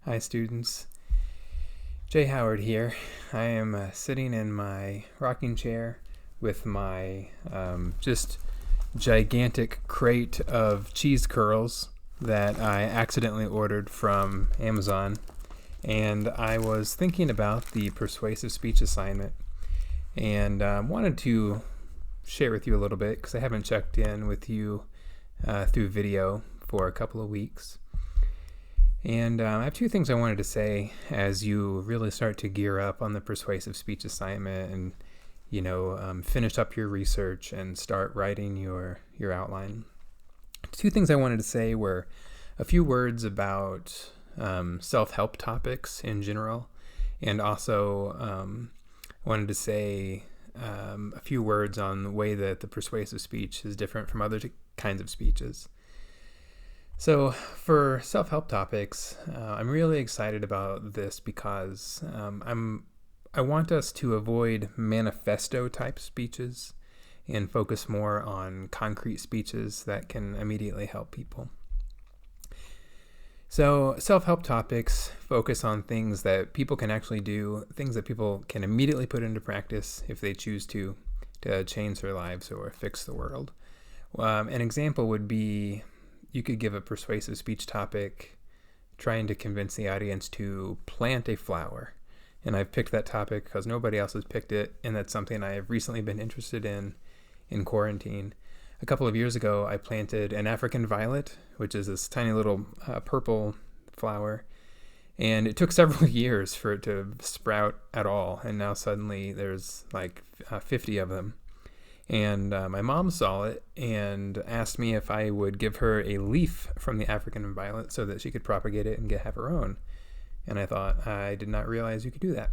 Hi students, Jay Howard here. I am sitting in my rocking chair with my just gigantic crate of cheese curls that I accidentally ordered from Amazon, and I was thinking about the persuasive speech assignment and wanted to share with you a little bit because I haven't checked in with you through video for a couple of weeks. And I have two things I wanted to say as you really start to gear up on the persuasive speech assignment and, finish up your research and start writing your outline. Two things I wanted to say were a few words about self-help topics in general, and also wanted to say a few words on the way that the persuasive speech is different from other kinds of speeches. So for self-help topics, I'm really excited about this because I want us to avoid manifesto type speeches and focus more on concrete speeches that can immediately help people. So self-help topics focus on things that people can actually do, things that people can immediately put into practice if they choose to change their lives or fix the world. An example would be, you could give a persuasive speech topic trying to convince the audience to plant a flower. And I've picked that topic because nobody else has picked it, and that's something I have recently been interested in quarantine. A couple of years ago, I planted an African violet, which is this tiny little purple flower. And it took several years for it to sprout at all. And now suddenly there's like 50 of them. And my mom saw it and asked me if I would give her a leaf from the African violet so that she could propagate it and have her own. And I thought, I did not realize you could do that.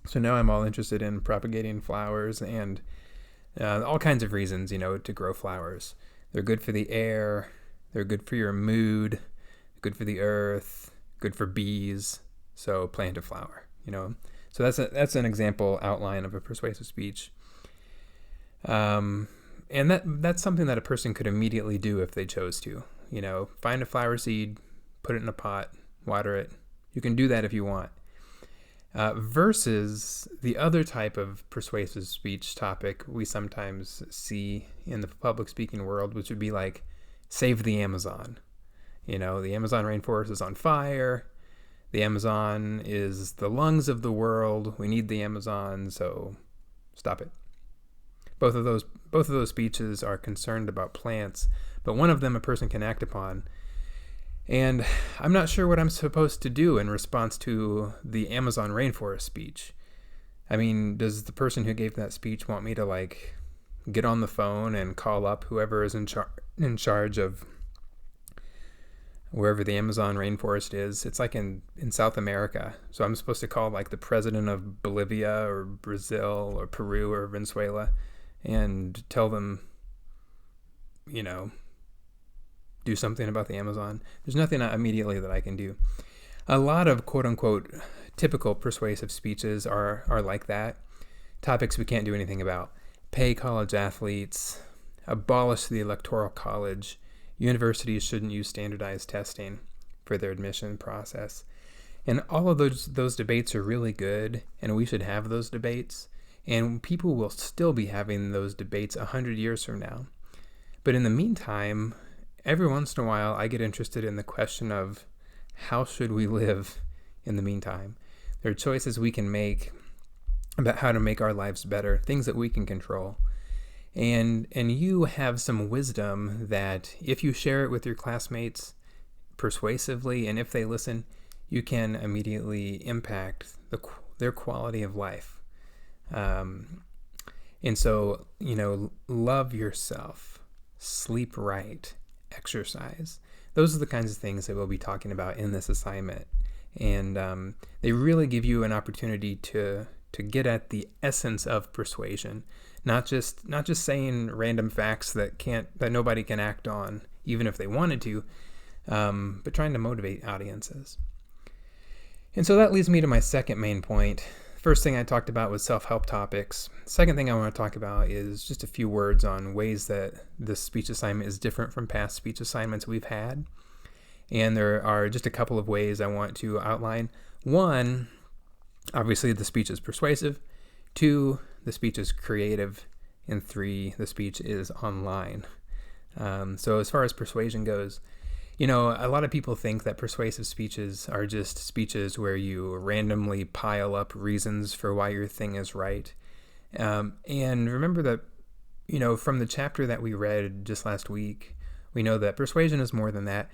So now I'm all interested in propagating flowers and all kinds of reasons, to grow flowers. They're good for the air, they're good for your mood, good for the earth, good for bees. So plant a flower, So that's an example outline of a persuasive speech. And that's something that a person could immediately do if they chose to. Find a flower seed, put it in a pot, water it. You can do that if you want. Versus the other type of persuasive speech topic we sometimes see in the public speaking world, which would be like, save the Amazon. The Amazon rainforest is on fire. The Amazon is the lungs of the world. We need the Amazon, so stop it. Both of those speeches are concerned about plants, but one of them a person can act upon. And I'm not sure what I'm supposed to do in response to the Amazon rainforest speech. I mean, does the person who gave that speech want me to get on the phone and call up whoever is in charge of wherever the Amazon rainforest is? It's like in South America. So I'm supposed to call the president of Bolivia or Brazil or Peru or Venezuela and tell them, do something about the Amazon. There's nothing immediately that I can do. A lot of quote-unquote typical persuasive speeches are like that. Topics we can't do anything about. Pay college athletes, abolish the Electoral College, universities shouldn't use standardized testing for their admission process. And all of those debates are really good, and we should have those debates. And people will still be having those debates 100 years from now. But in the meantime, every once in a while, I get interested in the question of how should we live in the meantime? There are choices we can make about how to make our lives better, things that we can control. And you have some wisdom that if you share it with your classmates persuasively, and if they listen, you can immediately impact their quality of life. And so, love yourself, sleep right, exercise. Those are the kinds of things that we'll be talking about in this assignment. And they really give you an opportunity to get at the essence of persuasion, not just saying random facts that nobody can act on, even if they wanted to, but trying to motivate audiences. And so that leads me to my second main point. First thing I talked about was self-help topics. Second thing I want to talk about is just a few words on ways that this speech assignment is different from past speech assignments we've had. And there are just a couple of ways I want to outline. One, obviously the speech is persuasive. Two, the speech is creative. And three, the speech is online. So as far as persuasion goes, a lot of people think that persuasive speeches are just speeches where you randomly pile up reasons for why your thing is right. And remember that, from the chapter that we read just last week, we know that persuasion is more than that.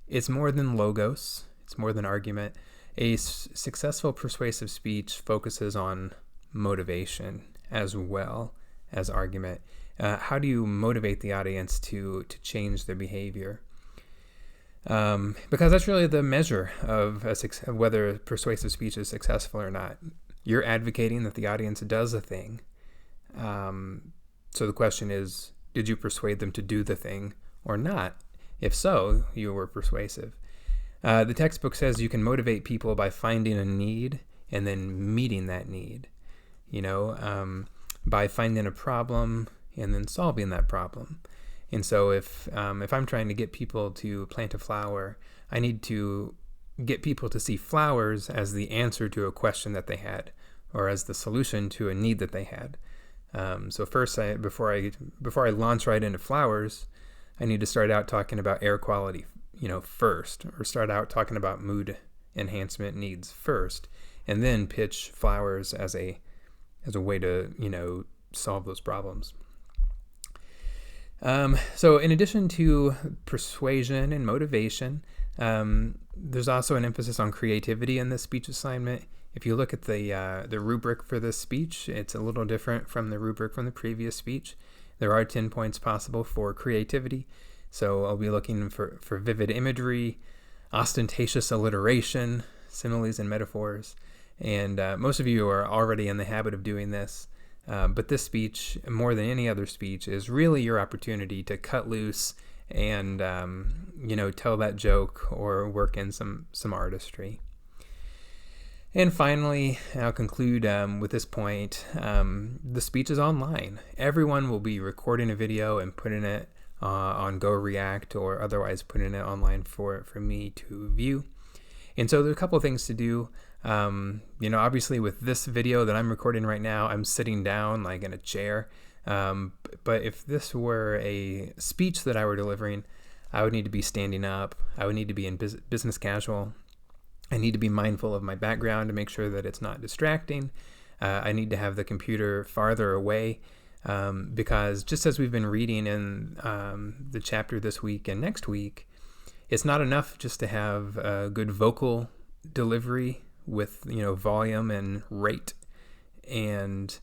It's more than logos. It's more than argument. A successful persuasive speech focuses on motivation as well as argument. How do you motivate the audience to change their behavior? Because that's really the measure of whether a persuasive speech is successful or not. You're advocating that the audience does a thing. So the question is, did you persuade them to do the thing or not? If so, you were persuasive. The textbook says you can motivate people by finding a need and then meeting that need. By finding a problem and then solving that problem. And so if I'm trying to get people to plant a flower, I need to get people to see flowers as the answer to a question that they had, or as the solution to a need that they had. So first, before I launch right into flowers, I need to start out talking about air quality, first, or start out talking about mood enhancement needs first, and then pitch flowers as a way to solve those problems. So in addition to persuasion and motivation, there's also an emphasis on creativity in this speech assignment. If you look at the rubric for this speech, it's a little different from the rubric from the previous speech. There are 10 points possible for creativity. So I'll be looking for vivid imagery, ostentatious alliteration, similes and metaphors. And most of you are already in the habit of doing this. But this speech, more than any other speech, is really your opportunity to cut loose and, tell that joke or work in some artistry. And finally, I'll conclude with this point. The speech is online. Everyone will be recording a video and putting it on Go React or otherwise putting it online for me to view. And so there's a couple of things to do. Obviously with this video that I'm recording right now, I'm sitting down like in a chair. But if this were a speech that I were delivering, I would need to be standing up. I would need to be in business casual. I need to be mindful of my background to make sure that it's not distracting. I need to have the computer farther away because just as we've been reading in the chapter this week and next week, it's not enough just to have a good vocal delivery with volume and rate and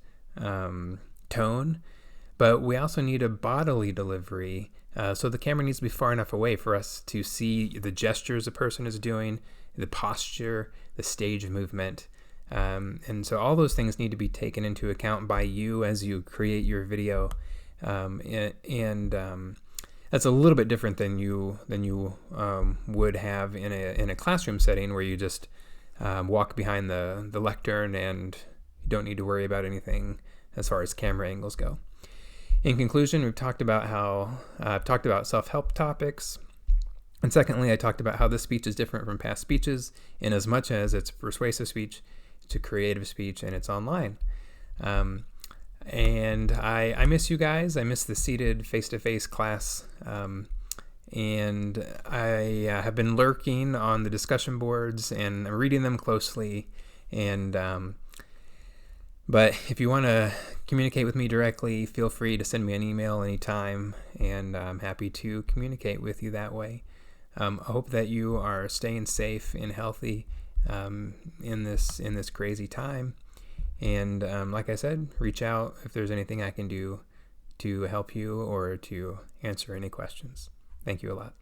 tone, but we also need a bodily delivery. So the camera needs to be far enough away for us to see the gestures a person is doing, the posture, the stage movement. And so all those things need to be taken into account by you as you create your video. That's a little bit different than you would have in a classroom setting where you just walk behind the lectern and you don't need to worry about anything as far as camera angles go. In conclusion, I've talked about self-help topics. And secondly, I talked about how this speech is different from past speeches in as much as it's persuasive speech, it's a creative speech, and it's online. And I miss you guys. I miss the seated face-to-face class. And I have been lurking on the discussion boards and I'm reading them closely. And but if you want to communicate with me directly, feel free to send me an email anytime, and I'm happy to communicate with you that way. I hope that you are staying safe and healthy in this crazy time. And like I said, reach out if there's anything I can do to help you or to answer any questions. Thank you a lot.